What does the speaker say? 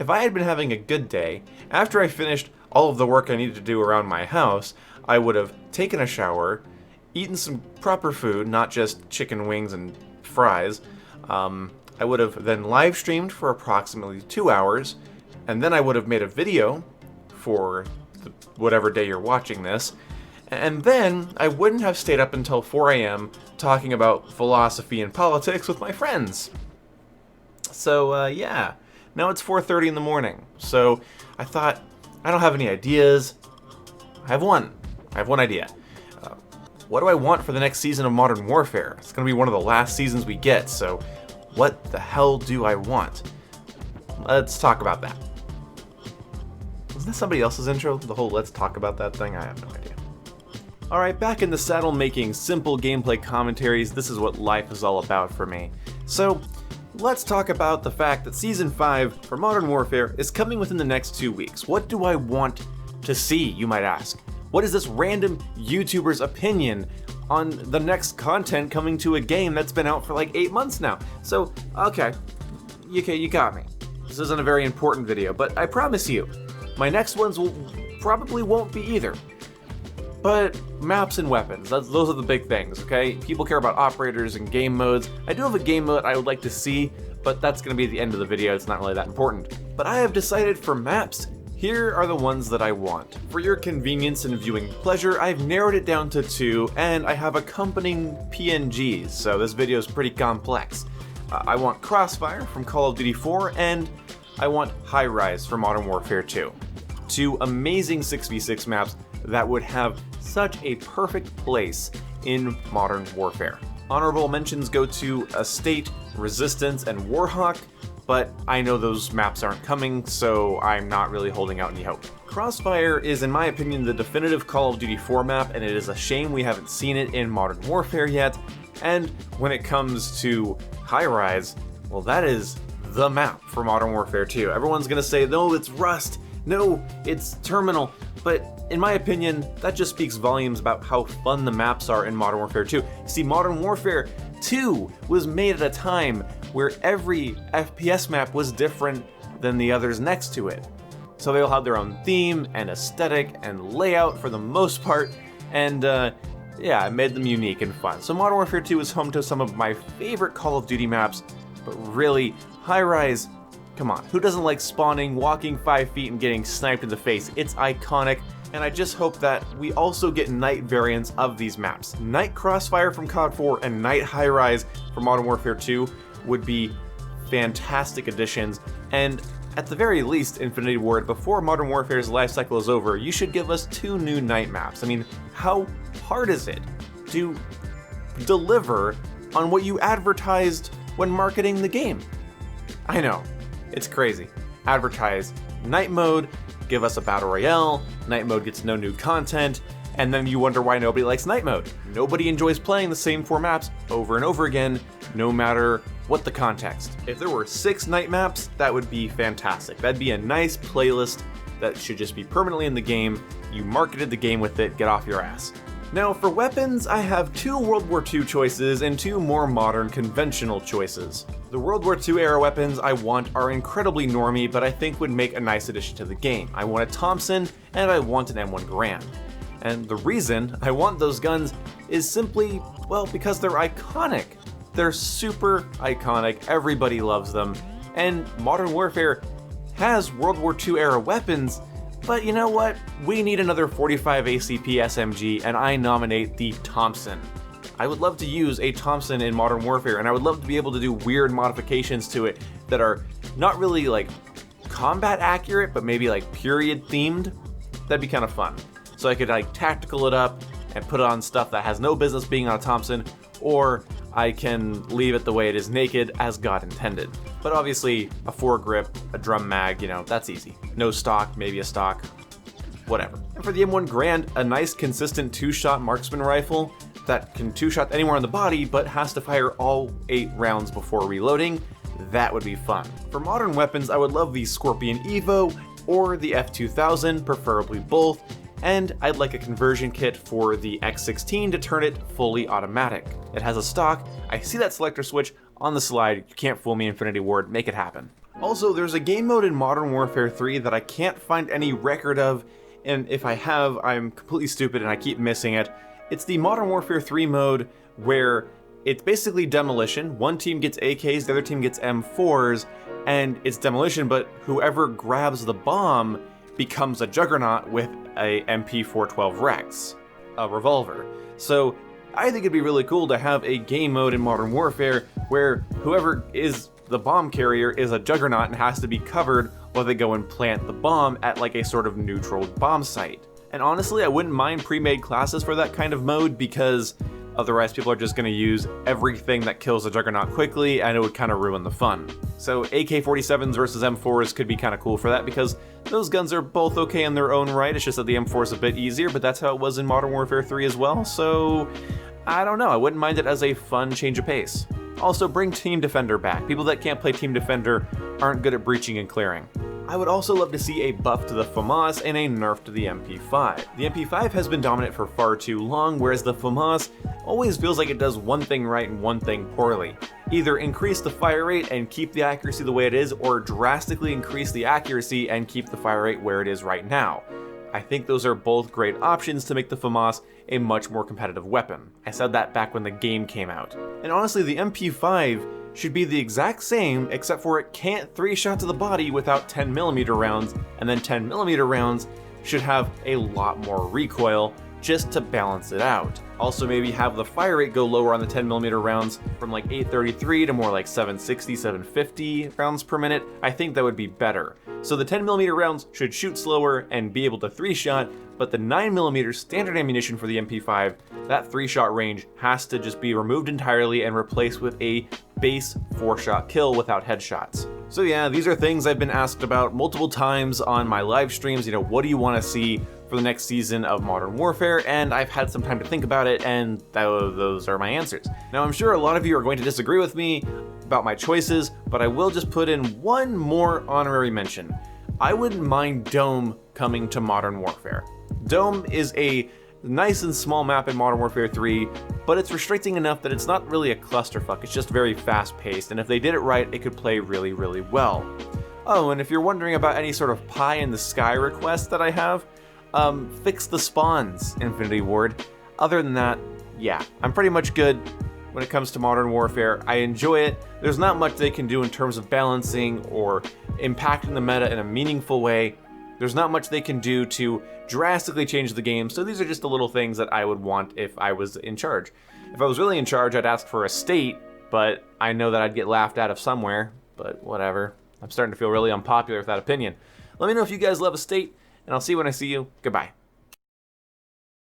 if I had been having a good day, after I finished all of the work I needed to do around my house, I would have taken a shower, eaten some proper food, not just chicken wings and fries. I would have then live streamed for approximately 2 hours, and then I would have made a video for whatever day you're watching this, and then I wouldn't have stayed up until 4 a.m. talking about philosophy and politics with my friends. So, yeah. Now it's 4:30 in the morning, so I thought, I don't have any ideas. I have one idea. What do I want for the next season of Modern Warfare? It's going to be one of the last seasons we get, so what the hell do I want? Let's talk about that. Wasn't that somebody else's intro? The whole let's talk about that thing? I have no idea. Alright, back in the saddle making simple gameplay commentaries. This is what life is all about for me. So, let's talk about the fact that Season 5 for Modern Warfare is coming within the next 2 weeks. What do I want to see, you might ask? What is this random YouTuber's opinion on the next content coming to a game that's been out for like 8 months now? So, okay, you got me. This isn't a very important video, but I promise you, my next ones probably won't be either. But maps and weapons, those are the big things, okay? People care about operators and game modes. I do have a game mode I would like to see, but that's going to be at the end of the video. It's not really that important. But I have decided for maps, here are the ones that I want. For your convenience and viewing pleasure, I've narrowed it down to 2, and I have accompanying PNGs, so this video is pretty complex. I want Crossfire from Call of Duty 4, and I want Highrise from Modern Warfare 2. 2 amazing 6v6 maps that would have such a perfect place in Modern Warfare. Honorable mentions go to Estate, Resistance, and Warhawk, but I know those maps aren't coming, so I'm not really holding out any hope. Crossfire is, in my opinion, the definitive Call of Duty 4 map, and it is a shame we haven't seen it in Modern Warfare yet. And when it comes to Highrise, well, that is the map for Modern Warfare 2. Everyone's gonna say, no, it's Rust, no, it's Terminal, but in my opinion, that just speaks volumes about how fun the maps are in Modern Warfare 2. See, Modern Warfare 2 was made at a time where every FPS map was different than the others next to it. So they all had their own theme and aesthetic and layout for the most part, and yeah, it made them unique and fun. So Modern Warfare 2 is home to some of my favorite Call of Duty maps, but really, Highrise, come on, who doesn't like spawning, walking 5 feet, and getting sniped in the face? It's iconic. And I just hope that we also get night variants of these maps. Night Crossfire from COD 4 and Night Highrise from Modern Warfare 2 would be fantastic additions, and at the very least, Infinity Ward, before Modern Warfare's life cycle is over, you should give us 2 new night maps. I mean, how hard is it to deliver on what you advertised when marketing the game? I know, it's crazy. Advertise night mode, give us a battle royale, night mode gets no new content, and then you wonder why nobody likes night mode. Nobody enjoys playing the same 4 maps over and over again, no matter what the context. If there were 6 night maps, that would be fantastic. That'd be a nice playlist that should just be permanently in the game. You marketed the game with it, get off your ass. Now for weapons, I have 2 World War II choices and 2 more modern conventional choices. The World War II era weapons I want are incredibly normie, but I think would make a nice addition to the game. I want a Thompson, and I want an M1 Garand. And the reason I want those guns is simply, well, because they're iconic. They're super iconic, everybody loves them, and Modern Warfare has World War II era weapons, but you know what? We need another 45 ACP SMG, and I nominate the Thompson. I would love to use a Thompson in Modern Warfare, and I would love to be able to do weird modifications to it that are not really like combat accurate, but maybe like period themed. That'd be kind of fun. So I could like tactical it up and put on stuff that has no business being on a Thompson, or I can leave it the way it is naked as God intended. But obviously, a foregrip, a drum mag, you know, that's easy. No stock, maybe a stock, whatever. And for the M1 Garand, a nice consistent 2-shot marksman rifle that can 2-shot anywhere on the body, but has to fire all 8 rounds before reloading. That would be fun. For modern weapons, I would love the Scorpion Evo or the F2000, preferably both. And I'd like a conversion kit for the X16 to turn it fully automatic. It has a stock. I see that selector switch on the slide. You can't fool me, Infinity Ward. Make it happen. Also, there's a game mode in Modern Warfare 3 that I can't find any record of, and if I have, I'm completely stupid and I keep missing it. It's the Modern Warfare 3 mode where it's basically demolition. One team gets AKs, the other team gets M4s, and it's demolition, but whoever grabs the bomb becomes a juggernaut with a MP412 Rex, a revolver. So I think it'd be really cool to have a game mode in Modern Warfare where whoever is the bomb carrier is a juggernaut and has to be covered while they go and plant the bomb at like a sort of neutral bomb site. And honestly, I wouldn't mind pre-made classes for that kind of mode because otherwise people are just going to use everything that kills a juggernaut quickly and it would kind of ruin the fun. So AK-47s versus M4s could be kind of cool for that because those guns are both okay in their own right. It's just that the M4 is a bit easier, but that's how it was in Modern Warfare 3 as well. So I don't know, I wouldn't mind it as a fun change of pace. Also, bring Team Defender back. People that can't play Team Defender aren't good at breaching and clearing. I would also love to see a buff to the FAMAS and a nerf to the MP5. The MP5 has been dominant for far too long, whereas the FAMAS always feels like it does one thing right and one thing poorly. Either increase the fire rate and keep the accuracy the way it is, or drastically increase the accuracy and keep the fire rate where it is right now. I think those are both great options to make the FAMAS a much more competitive weapon. I said that back when the game came out. And honestly, the MP5 should be the exact same, except for it can't 3-shot to the body without 10mm rounds, and then 10mm rounds should have a lot more recoil just to balance it out. Also, maybe have the fire rate go lower on the 10mm rounds from like 833 to more like 760, 750 rounds per minute. I think that would be better. So the 10mm rounds should shoot slower and be able to 3-shot, but the 9mm standard ammunition for the MP5, that 3-shot range has to just be removed entirely and replaced with a base 4-shot kill without headshots. So yeah, these are things I've been asked about multiple times on my live streams. What do you want to see for the next season of Modern Warfare? And I've had some time to think about it, and those are my answers. Now, I'm sure a lot of you are going to disagree with me about my choices, but I will just put in one more honorary mention. I wouldn't mind Dome coming to Modern Warfare. Dome is a nice and small map in Modern Warfare 3, but it's restricting enough that it's not really a clusterfuck, it's just very fast-paced, and if they did it right, it could play really, really well. Oh, and if you're wondering about any sort of pie-in-the-sky request that I have, fix the spawns, Infinity Ward. Other than that, yeah, I'm pretty much good when it comes to Modern Warfare. I enjoy it. There's not much they can do in terms of balancing or impacting the meta in a meaningful way. There's not much they can do to drastically change the game, so these are just the little things that I would want if I was in charge. If I was really in charge, I'd ask for a state, but I know that I'd get laughed out of somewhere, but whatever. I'm starting to feel really unpopular with that opinion. Let me know if you guys love a state, and I'll see you when I see you. Goodbye.